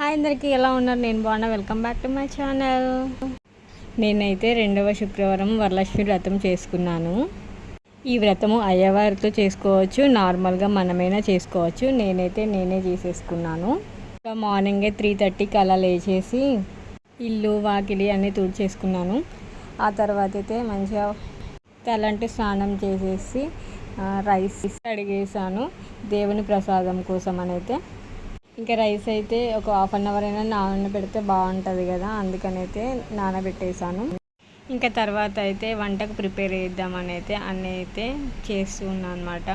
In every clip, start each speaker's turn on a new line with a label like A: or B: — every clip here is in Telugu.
A: హాయ్ అందరికీ, ఎలా ఉన్నారు? నేను బాగున్నా. Welcome back to my channel. నేనైతే 2వ శుక్రవారం వరలక్ష్మి వ్రతం చేసుకున్నాను. ఈ వ్రతము అయ్యవారితో చేసుకోవచ్చు, నార్మల్గా మనమైనా చేసుకోవచ్చు. నేనే చేసేసుకున్నాను. మార్నింగే 3:30కి అలా లేచేసి ఇల్లు వాకిలి అన్నీ తుడిచేసుకున్నాను. ఆ తర్వాత అయితే మంచిగా తలంటి స్నానం చేసేసి రైస్ కడిగేసాను దేవుని ప్రసాదం కోసం అనైతే. ఇంకా రైస్ అయితే ఒక హాఫ్ అన్ అవర్ అయినా నానబెడితే బాగుంటుంది కదా, అందుకనైతే నానబెట్టేసాను. ఇంకా తర్వాత అయితే వంటకు ప్రిపేర్ చేద్దామని అయితే అన్నీ అయితే చేస్తున్నాను అనమాట.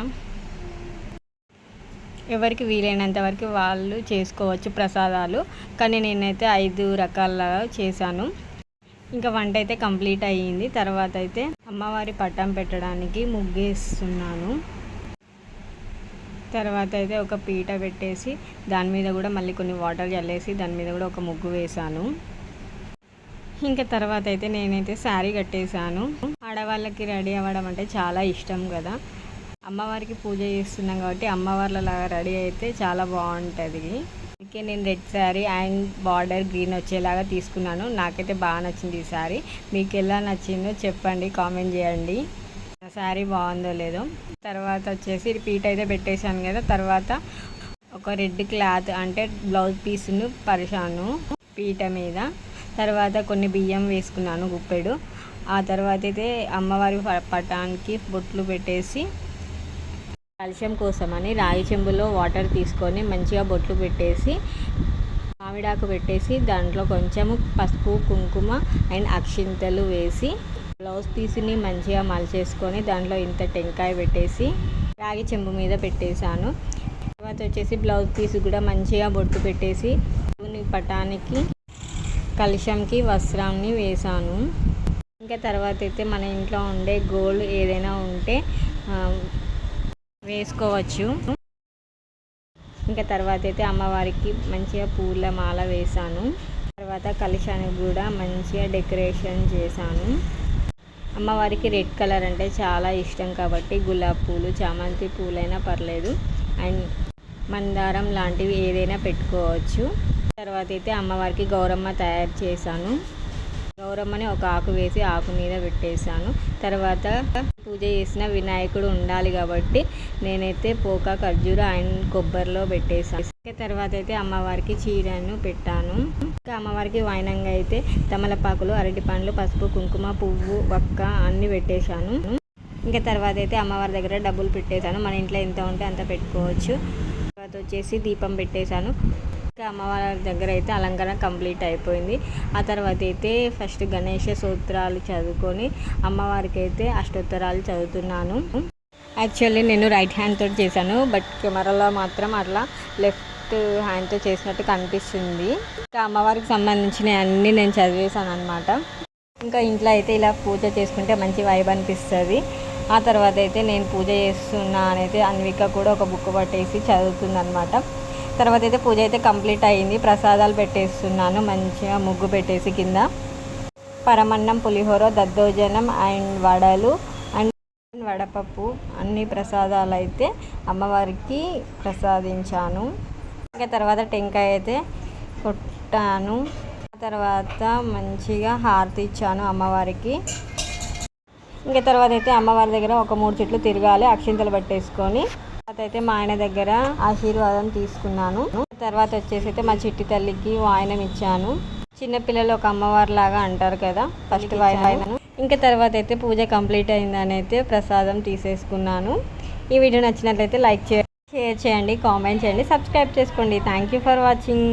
A: ఎవరికి వీలైనంత వరకు వాళ్ళు చేసుకోవచ్చు ప్రసాదాలు, కానీ నేనైతే 5 రకాల చేశాను. ఇంకా వంట అయితే కంప్లీట్ అయ్యింది. తర్వాత అయితే అమ్మవారి పట్టం పెట్టడానికి ముగ్గేస్తున్నాను. తర్వాత అయితే ఒక పీట పెట్టేసి దాని మీద కూడా మళ్ళీ కొన్ని వాటర్ చల్లేసి దాని మీద కూడా ఒక ముగ్గు వేశాను. ఇంకా తర్వాత అయితే నేనైతే శారీ కట్టేశాను. ఆడవాళ్ళకి రెడీ అవ్వడం అంటే చాలా ఇష్టం కదా. అమ్మవారికి పూజ చేస్తున్నాం కాబట్టి అమ్మవార్లలాగా రెడీ అయితే చాలా బాగుంటుంది. అందుకే నేను red sari and border green వచ్చేలాగా తీసుకున్నాను. నాకైతే బాగా నచ్చింది ఈ శారీ. మీకు ఎలా నచ్చిందో చెప్పండి, కామెంట్ చేయండి. శారీ బాగుందో లేదో. తర్వాత వచ్చేసి పీట అయితే పెట్టేశాను కదా. తర్వాత ఒక రెడ్ క్లాత్ అంటే బ్లౌజ్ పీస్ను పరిచాను పీట మీద. తర్వాత కొన్ని బియ్యం వేసుకున్నాను గుప్పెడు. ఆ తర్వాత అయితే అమ్మవారి పటానికి బొట్లు పెట్టేసి కలశం కోసమని రాగి చెంబులో వాటర్ తీసుకొని మంచిగా బొట్లు పెట్టేసి మామిడాకు పెట్టేసి దాంట్లో కొంచెము పసుపు కుంకుమ అండ్ అక్షింతలు వేసి బ్లౌజ్ పీస్ని మంచిగా మలిచేసుకొని దాంట్లో ఇంత టెంకాయ పెట్టేసి రాగి చెంబు మీద పెట్టేశాను. తర్వాత వచ్చేసి బ్లౌజ్ పీస్ కూడా మంచిగా బొట్టు పెట్టేసి పటానికి కలశంకి వస్త్రాన్ని వేశాను. ఇంకా తర్వాత అయితే మన ఇంట్లో ఉండే గోల్డ్ ఏదైనా ఉంటే వేసుకోవచ్చు. ఇంకా తర్వాత అయితే అమ్మవారికి మంచిగా పూల మాల వేశాను. తర్వాత కలశానికి కూడా మంచిగా డెకరేషన్ చేశాను. అమ్మవారికి రెడ్ కలర్ అంటే చాలా ఇష్టం కాబట్టి గులాబీ పూలు, చామంతి పూలైనా పర్లేదు, అండ్ మందారం లాంటివి ఏదైనా పెట్టుకోవచ్చు. తర్వాత అయితే అమ్మవారికి గౌరమ్మ తయారు చేశాను. గౌరమ్మని ఒక ఆకు వేసి ఆకు మీద పెట్టేశాను. తర్వాత పూజ చేసిన వినాయకుడు ఉండాలి కాబట్టి నేనైతే పోక ఖర్జూర అండ్ కొబ్బరిలో పెట్టేశాను. తర్వాత అయితే అమ్మవారికి చీరను పెట్టాను. ఇంకా అమ్మవారికి వాయినంగా అయితే తమలపాకులు, అరటి పండ్లు, పసుపు, కుంకుమ, పువ్వు, వక్క అన్నీ పెట్టేశాను. ఇంకా తర్వాత అయితే అమ్మవారి దగ్గర డబ్బులు పెట్టేశాను. మన ఇంట్లో ఎంత ఉంటే అంత పెట్టుకోవచ్చు. తర్వాత వచ్చేసి దీపం పెట్టేశాను. ఇంకా అమ్మవారి దగ్గర అయితే అలంకరణ కంప్లీట్ అయిపోయింది. ఆ తర్వాత అయితే ఫస్ట్ గణేష సూత్రాలు చదువుకొని అమ్మవారికి అయితే అష్టోత్తరాలు చదువుతున్నాను. యాక్చువల్లీ నేను రైట్ హ్యాండ్ తోటి చేశాను, బట్ కెమెరాలో మాత్రం అట్లా లెఫ్ట్ హ్యాండ్తో చేసినట్టు కనిపిస్తుంది. ఇంకా అమ్మవారికి సంబంధించిన అన్నీ నేను చదివేశాను అనమాట. ఇంకా ఇంట్లో అయితే ఇలా పూజ చేసుకుంటే మంచి వైబ్ అనిపిస్తుంది. ఆ తర్వాత అయితే నేను పూజ చేస్తున్నా అనైతే అన్విక కూడా ఒక బుక్ పట్టేసి చదువుతుంది అనమాట. తర్వాత అయితే పూజ అయితే కంప్లీట్ అయ్యింది. ప్రసాదాలు పెట్టేస్తున్నాను మంచిగా ముగ్గు పెట్టేసి కింద పరమన్నం, పులిహోర, దద్దోజనం అండ్ వడలు అండ్ వడపప్పు అన్ని ప్రసాదాలు అయితే అమ్మవారికి ప్రసాదించాను. ఇంకా తర్వాత టెంకాయ అయితే కొట్టాను. తర్వాత మంచిగా హారతి ఇచ్చాను అమ్మవారికి. ఇంకా తర్వాత అయితే అమ్మవారి దగ్గర ఒక 3 చుట్లు తిరగాలి, అక్షింతలు పట్టేసుకొని. తర్వాత అయితే మా ఆయన దగ్గర ఆశీర్వాదం తీసుకున్నాను. తర్వాత వచ్చేసి అయితే మా చిట్టి తల్లికి వాయనం ఇచ్చాను. చిన్నపిల్లలు ఒక అమ్మవారి లాగా అంటారు కదా, ఫస్ట్ వాయనం. ఇంకా తర్వాత అయితే పూజ కంప్లీట్ అయిందని అయితే ప్రసాదం తీసేసుకున్నాను. ఈ వీడియో నచ్చినట్లయితే లైక్ చేయండి, షేర్ చేయండి, కామెంట్ చేయండి, సబ్స్క్రైబ్ చేసుకోండి. Thank you for watching.